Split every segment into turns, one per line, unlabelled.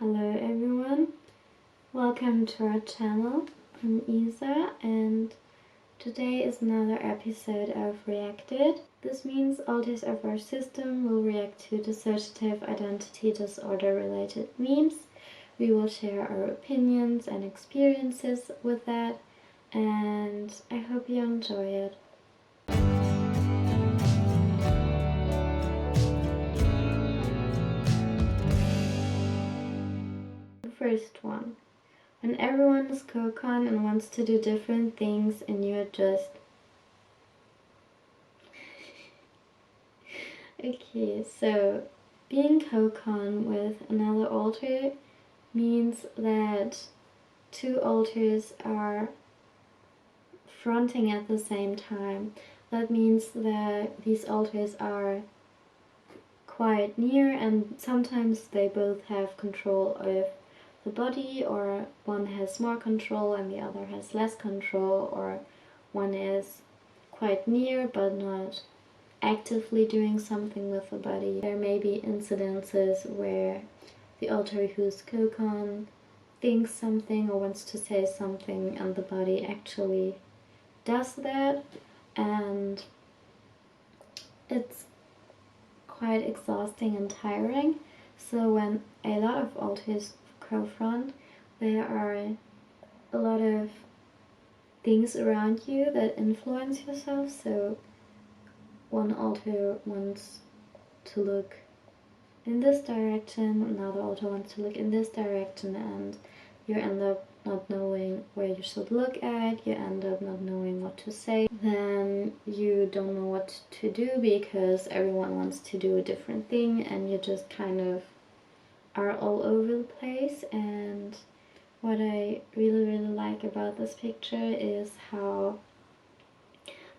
Hello everyone, welcome to our channel. I'm Isa and today is another episode of reacDID. This means all parts of our system will react to dissociative identity disorder related memes. We will share our opinions and experiences with that, and I hope you enjoy it. First one. When everyone is co-con and wants to do different things and you're just... Okay, so being co-con with another alter means that two alters are fronting at the same time. That means that these alters are quite near and sometimes they both have control of the body, or one has more control and the other has less control, or one is quite near but not actively doing something with the body. There may be incidences where the alter who's co-con thinks something or wants to say something and the body actually does that, and it's quite exhausting and tiring. So when a lot of alters co-front, there are a lot of things around you that influence yourself. So one alter wants to look in this direction, another alter wants to look in this direction, and you end up not knowing where you should look at, you end up not knowing what to say. Then you don't know what to do because everyone wants to do a different thing and you just kind of are all over the place. And what I really like about this picture is how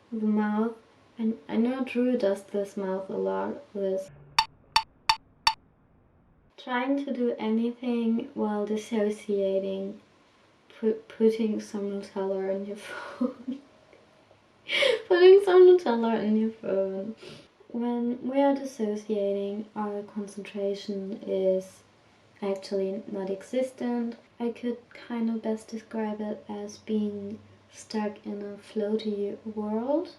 the mouth, and I know Drew does this mouth a lot, this trying to do anything while dissociating, putting some Nutella on your phone. Putting some Nutella in your phone. When we are dissociating, our concentration is actually not existent. I could kind of best describe it as being stuck in a floaty world.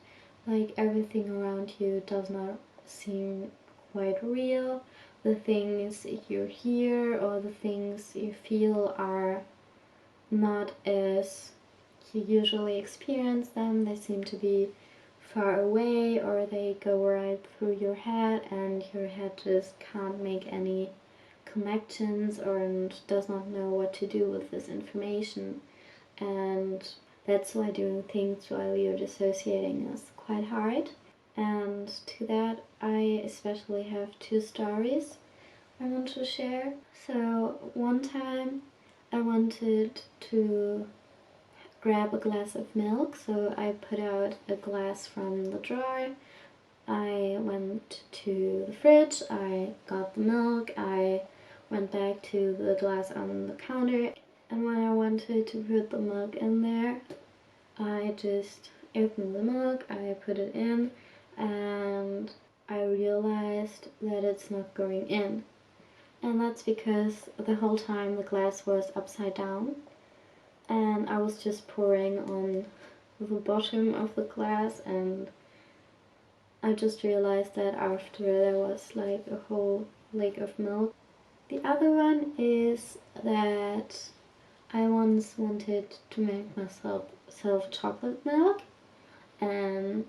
Like everything around you does not seem quite real. The things you hear or the things you feel are not as you usually experience them. They seem to be far away, or they go right through your head and your head just can't make any connections or does not know what to do with this information. And that's why doing things while you're dissociating is quite hard. And to that, I especially have two stories I want to share. So one time I wanted to grab a glass of milk, so I put out a glass from the drawer. I went to the fridge, I got the milk, I went back to the glass on the counter, and when I wanted to put the milk in there, I just opened the milk, I put it in, and I realized that it's not going in. And that's because the whole time the glass was upside down and I was just pouring on the bottom of the glass, and I just realized that after there was like a whole lake of milk. The other one is that I once wanted to make myself chocolate milk, and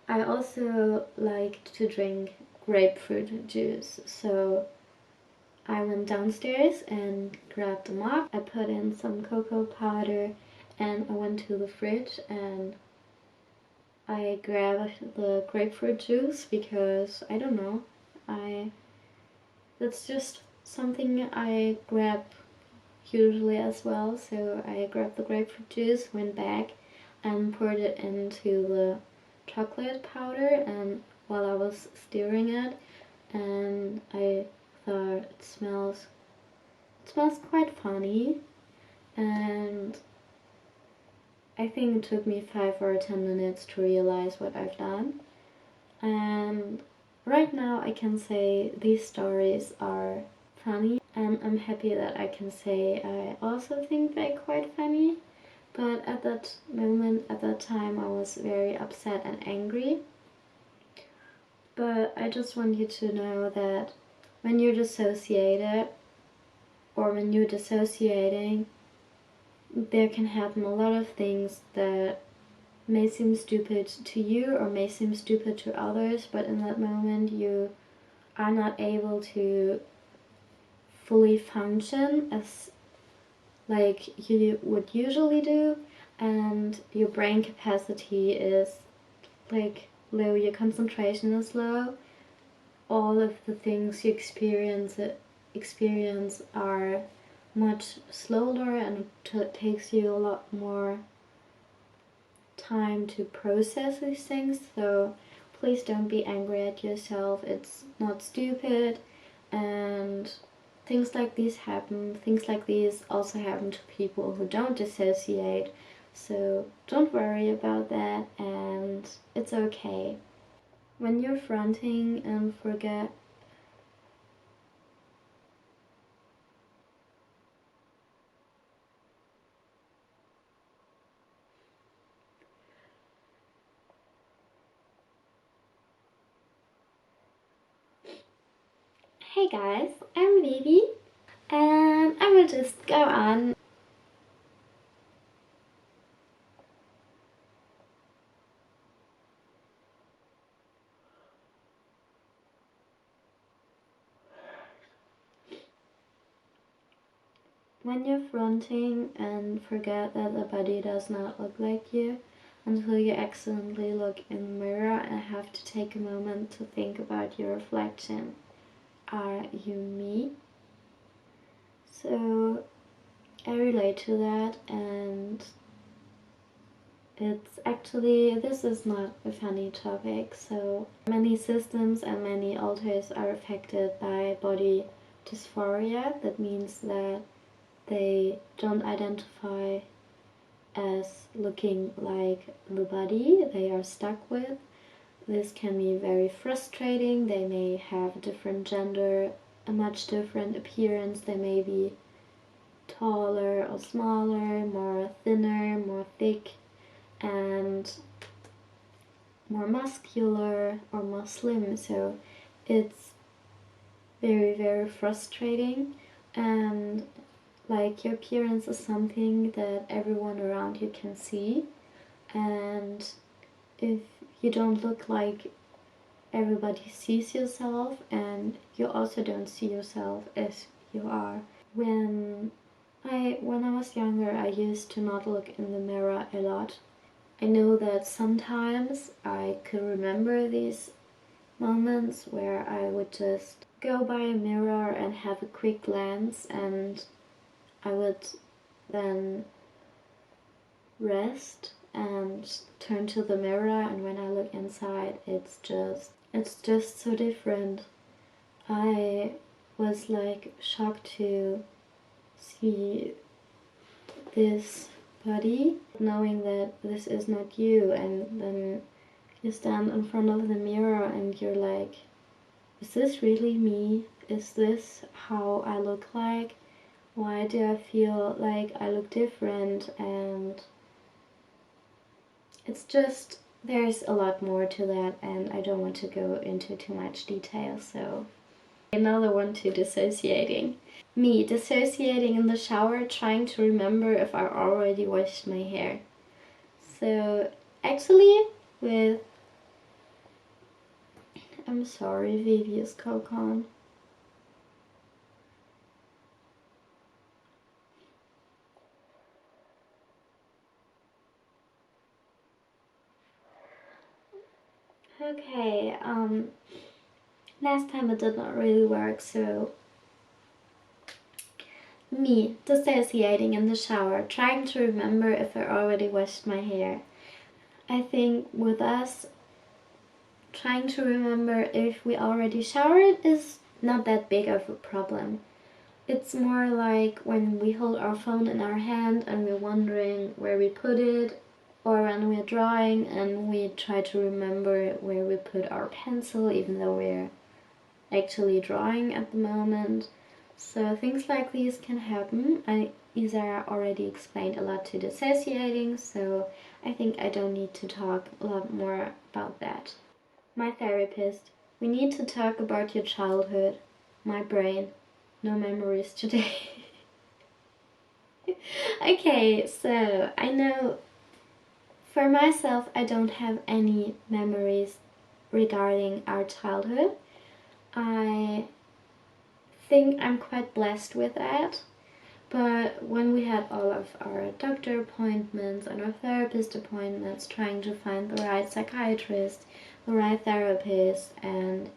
I also liked to drink grapefruit juice, so I went downstairs and grabbed a mug, I put in some cocoa powder, and I went to the fridge and I grabbed the grapefruit juice because, I don't know, that's just something I grab usually as well. So I grabbed the grapefruit juice, went back and poured it into the chocolate powder, and while I was stirring it, and I thought it smells quite funny, and I think it took me 5 or 10 minutes to realize what I've done. And right now I can say these stories are funny. And I'm happy that I can say I also think they're quite funny. But at that moment, at that time, I was very upset and angry. But I just want you to know that when you're dissociated, or when you're dissociating, there can happen a lot of things that may seem stupid to you or may seem stupid to others, but in that moment you are not able to fully function as like you would usually do, and your brain capacity is like low, your concentration is low, all of the things you experience are much slower, and it takes you a lot more time to process these things. So please don't be angry at yourself. It's not stupid, and things like these happen. Things like these also happen to people who don't dissociate. So don't worry about that, and it's okay. When you're fronting and forget Hey guys, I'm Vivi, and I will just go on. When you're fronting and forget that the body does not look like you until you accidentally look in the mirror and have to take a moment to think about your reflection. Are you me? So I relate to that, and it's actually, this is not a funny topic. So many systems and many alters are affected by body dysphoria. That means that they don't identify as looking like the body they are stuck with. This can be very frustrating. They may have a different gender, a much different appearance. They may be taller or smaller, more thinner, more thick, and more muscular or more slim. So it's very, very frustrating, and like your appearance is something that everyone around you can see, and if you don't look like everybody sees yourself, and you also don't see yourself as you are. When I was younger, I used to not look in the mirror a lot. I know that sometimes I could remember these moments where I would just go by a mirror and have a quick glance, and I would then rest and turn to the mirror, and when I look inside, it's just so different. I was like shocked to see this body, knowing that this is not you, and then you stand in front of the mirror and you're like, is this really me? Is this how I look like? Why do I feel like I look different? And it's just, there's a lot more to that, and I don't want to go into too much detail. So another one to dissociating. Me dissociating in the shower, trying to remember if I already washed my hair. So actually with, I'm sorry, Vivi is Cocon. Okay, last time it did not really work, so me dissociating in the shower, trying to remember if I already washed my hair. I think with us, trying to remember if we already showered is not that big of a problem. It's more like when we hold our phone in our hand and we're wondering where we put it, or when we're drawing and we try to remember where we put our pencil even though we're actually drawing at the moment. So things like these can happen. Isa already explained a lot to dissociating, so I think I don't need to talk a lot more about that. My therapist: we need to talk about your childhood. My brain: no memories today. Okay, so I know for myself I don't have any memories regarding our childhood. I think I'm quite blessed with that. But when we had all of our doctor appointments and our therapist appointments, trying to find the right psychiatrist, the right therapist, and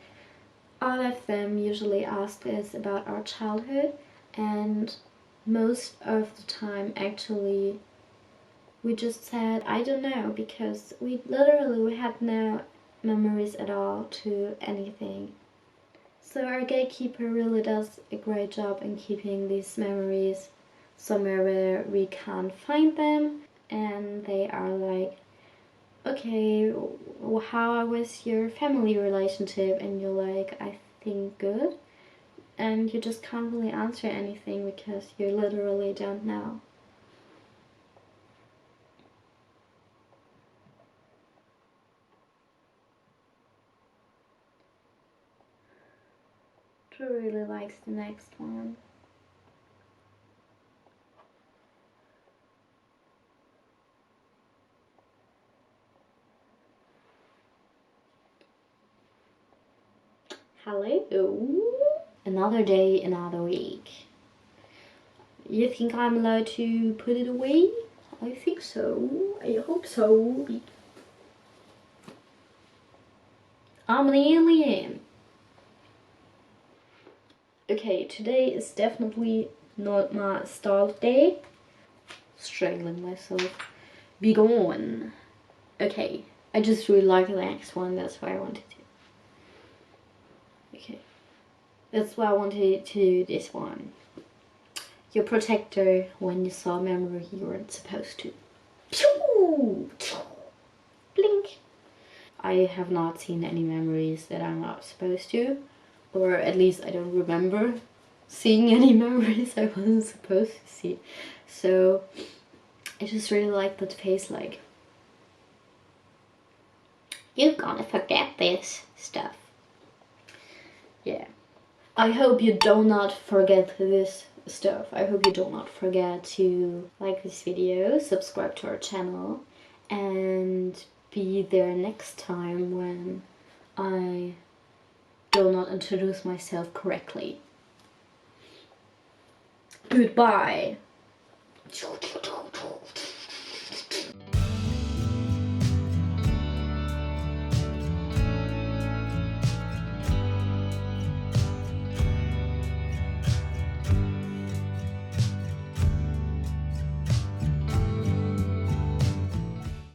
all of them usually asked us about our childhood, and most of the time actually we just said, I don't know, because we had no memories at all to anything. So our gatekeeper really does a great job in keeping these memories somewhere where we can't find them, and they are like, okay, how was your family relationship? And you're like, I think good. And you just can't really answer anything because you literally don't know. Drew really likes the next one. Hello. Another day, another week. You think I'm allowed to put it away? I think so. I hope so. I'm an alien. Okay, today is definitely not my start day. Strangling myself. Be gone. Okay, I just really like the next one, that's why I wanted to. Okay, that's why I wanted to do this one. Your protector when you saw a memory you weren't supposed to. Pew! Blink! I have not seen any memories that I'm not supposed to, or at least I don't remember seeing any memories I wasn't supposed to see. So I just really like that face, like, you're gonna forget this stuff. Yeah. I hope you do not forget this stuff. I hope you do not forget to like this video, subscribe to our channel, and be there next time when I do not introduce myself correctly. Goodbye.